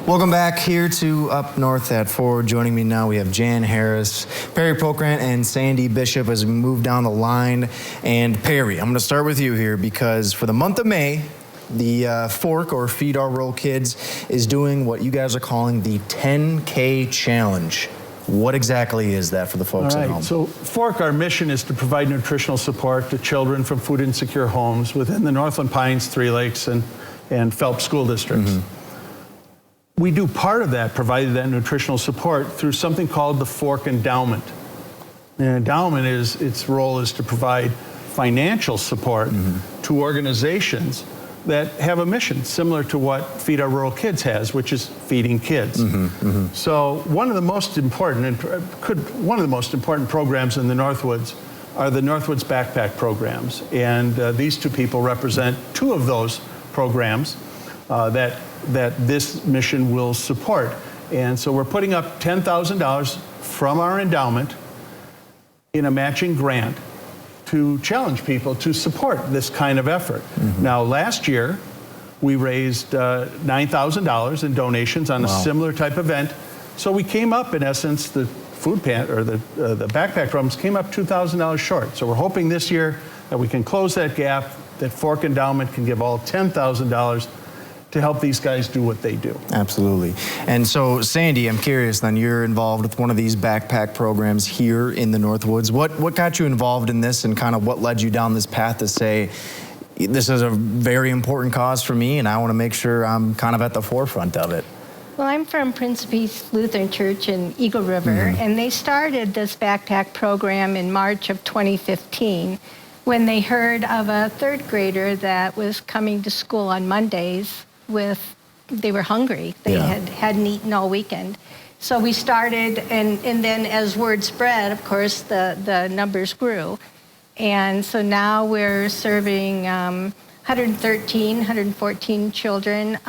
Welcome back here to Up North at 4. Joining me now, we have Jan Harris, Perry Pokrant, and Sandy Bishop as we move down the line. And Perry, I'm going to start with you here because for the month of May, the Fork, or Feed Our Rural Kids, is doing what you guys are calling the 10K Challenge. What exactly is that for the folks at home? So Fork, our mission is to provide nutritional support to children from food insecure homes within the Northland Pines, Three Lakes, and Phelps school districts. We do part of that, provided that nutritional support, through something called the Fork Endowment. The endowment its role is to provide financial support to organizations that have a mission similar to what Feed Our Rural Kids has, which is feeding kids. So one of the most important programs in the Northwoods are the Northwoods Backpack programs, and these two people represent two of those programs that this mission will support. And so we're putting up $10,000 from our endowment in a matching grant to challenge people to support this kind of effort. Now, last year, we raised $9,000 in donations on a similar type event. So we came up, in essence, the backpack programs came up $2,000 short. So we're hoping this year that we can close that gap, that Fork Endowment can give all $10,000 to help these guys do what they do. Absolutely. And so, Sandy, I'm curious then, you're involved with one of these backpack programs here in the Northwoods. What got you involved in this, and kind of what led you down this path to say, this is a very important cause for me and I want to make sure I'm kind of at the forefront of it? Well, I'm from Prince of Peace Lutheran Church in Eagle River, and they started this backpack program in March of 2015 when they heard of a third grader that was coming to school on Mondays they were hungry. They hadn't eaten all weekend. So we started, and then as word spread, of course, the numbers grew. And so now we're serving 114 children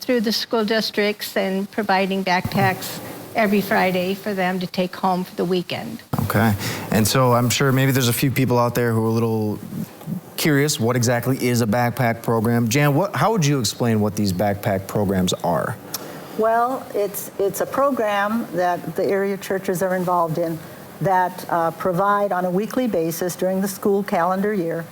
through the school districts and providing backpacks every Friday for them to take home for the weekend. Okay. And so I'm sure maybe there's a few people out there who are a little curious, what exactly is a backpack program? Jan, how would you explain what these backpack programs are? Well, it's a program that the area churches are involved in that provide on a weekly basis during the school calendar year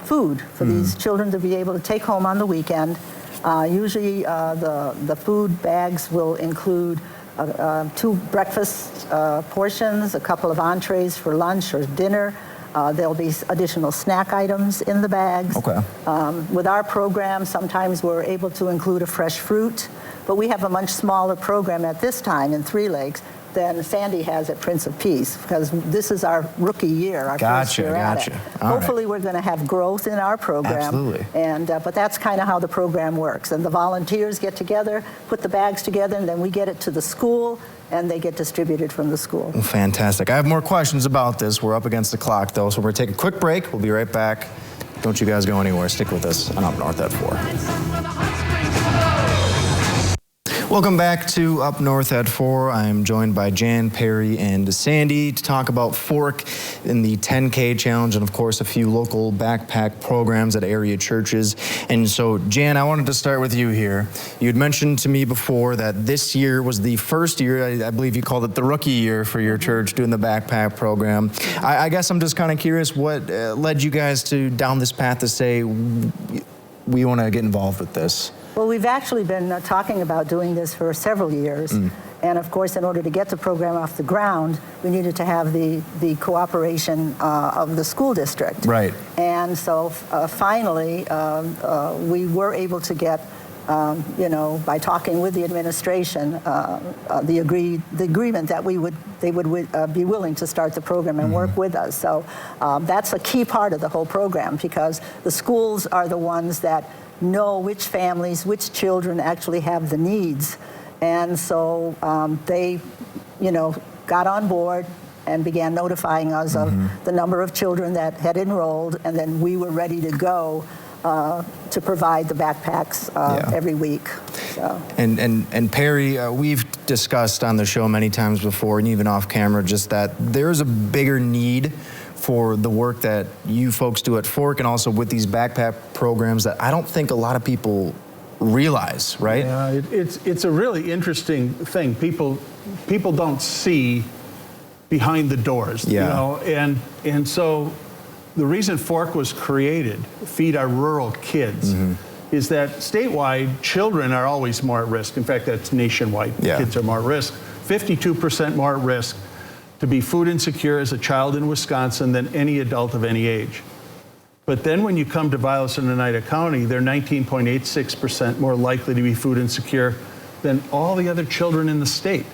food for these children to be able to take home on the weekend. Usually the food bags will include 2 breakfast portions, a couple of entrees for lunch or dinner. There'll be additional snack items in the bags. Okay. With our program, sometimes we're able to include a fresh fruit, but we have a much smaller program at this time in Three Lakes than Sandy has at Prince of Peace, because this is our rookie year, our first year at it. Hopefully we're going to have growth in our program. Absolutely. And, but that's kind of how the program works. And the volunteers get together, put the bags together, and then we get it to the school, and they get distributed from the school. Fantastic. I have more questions about this. We're up against the clock, though, so we're going to take a quick break. We'll be right back. Don't you guys go anywhere. Stick with us on Up North at 4. Welcome back to Up North at 4. I'm joined by Jan, Perry, and Sandy to talk about Fork in the 10K Challenge and, of course, a few local backpack programs at area churches. And so, Jan, I wanted to start with you here. You had mentioned to me before that this year was the first year, I believe you called it the rookie year for your church doing the backpack program. I guess I'm just kind of curious what led you guys down this path to say, we want to get involved with this. Well, we've actually been talking about doing this for several years. And of course, in order to get the program off the ground, we needed to have the cooperation of the school district. Right. And so finally, we were able to get, by talking with the administration, the agreement that they would be willing to start the program and work with us. So that's a key part of the whole program, because the schools are the ones that know which families, which children actually have the needs. And so they, got on board and began notifying us of the number of children that had enrolled, and then we were ready to go to provide the backpacks every week. So. And Perry, we've discussed on the show many times before, and even off camera, just that there's a bigger need for the work that you folks do at Fork and also with these backpack programs that I don't think a lot of people realize, right? Yeah, it's a really interesting thing. People don't see behind the doors, Yeah. you know, and so the reason Fork was created, Feed Our Rural Kids, is that statewide children are always more at risk. In fact, that's nationwide. Yeah. Kids are more at risk. 52% more at risk to be food insecure as a child in Wisconsin than any adult of any age. But then when you come to Vilas and Oneida County, they're 19.86% more likely to be food insecure than all the other children in the state.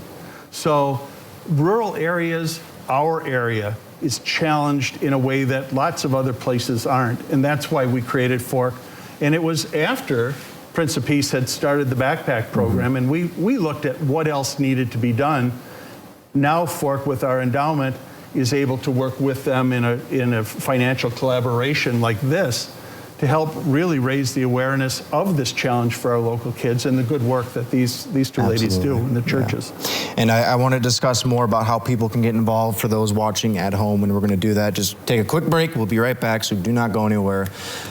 So rural areas, our area, is challenged in a way that lots of other places aren't. And that's why we created Fork. And it was after Prince of Peace had started the backpack program, and we looked at what else needed to be done. Now Fork, with our endowment, is able to work with them in a financial collaboration like this to help really raise the awareness of this challenge for our local kids and the good work that these two ladies do in the churches. Yeah. And I want to discuss more about how people can get involved for those watching at home, and we're going to do that. Just take a quick break. We'll be right back, so do not go anywhere.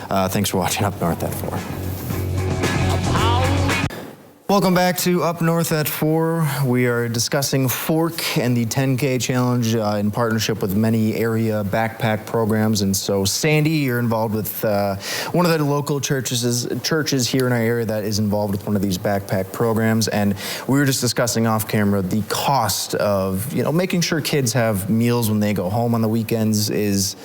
Thanks for watching Up North at 4. Welcome back to Up North at 4. We are discussing Fork and the 10K challenge in partnership with many area backpack programs. And so, Sandy, you're involved with one of the local churches here in our area that is involved with one of these backpack programs. And we were just discussing off camera the cost of, making sure kids have meals when they go home on the weekends is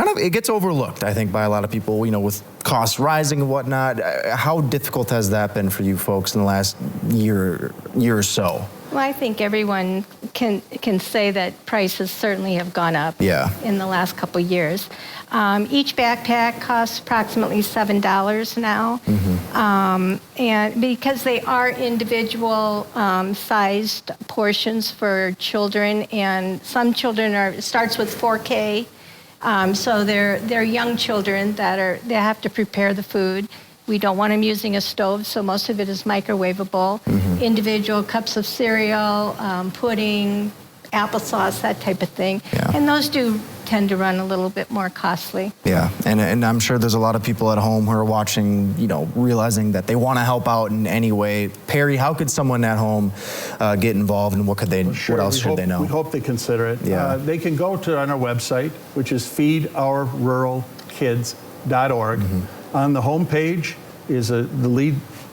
it gets overlooked, I think, by a lot of people, with costs rising and whatnot. How difficult has that been for you folks in the last year or so? Well, I think everyone can say that prices certainly have gone up in the last couple years. Each backpack costs approximately $7 now. And because they are individual sized portions for children, and some children starts with 4K. So they're young children that have to prepare the food. We don't want them using a stove, so most of it is microwavable. Individual cups of cereal, pudding, applesauce, that type of thing. Yeah. And those do tend to run a little bit more costly. Yeah, and I'm sure there's a lot of people at home who are watching, realizing that they want to help out in any way. Perry, how could someone at home get involved, and what else should they know? We hope they consider it. Yeah. They can go on our website, which is feedourruralkids.org. On the homepage is the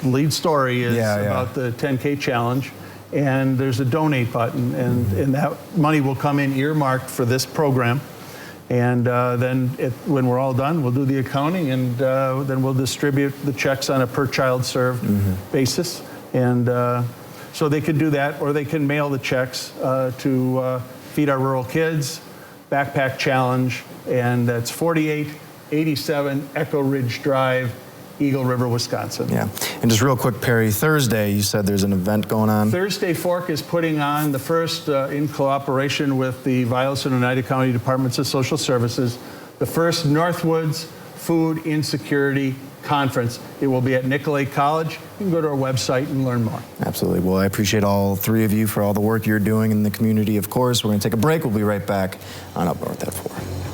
lead story is about the 10K challenge. And there's a donate button, and that money will come in earmarked for this program. And then when we're all done, we'll do the accounting, and then we'll distribute the checks on a per child served basis. And so they could do that, or they can mail the checks to Feed Our Rural Kids, Backpack Challenge, and that's 4887 Echo Ridge Drive, Eagle River, Wisconsin. Yeah, and just real quick, Perry, Thursday, you said there's an event going on. Thursday, Fork is putting on the first, in cooperation with the Vilas and Oneida County Departments of Social Services, the first Northwoods Food Insecurity Conference. It will be at Nicolet College. You can go to our website and learn more. Absolutely. Well, I appreciate all three of you for all the work you're doing in the community, of course. We're going to take a break. We'll be right back on Up North at 4.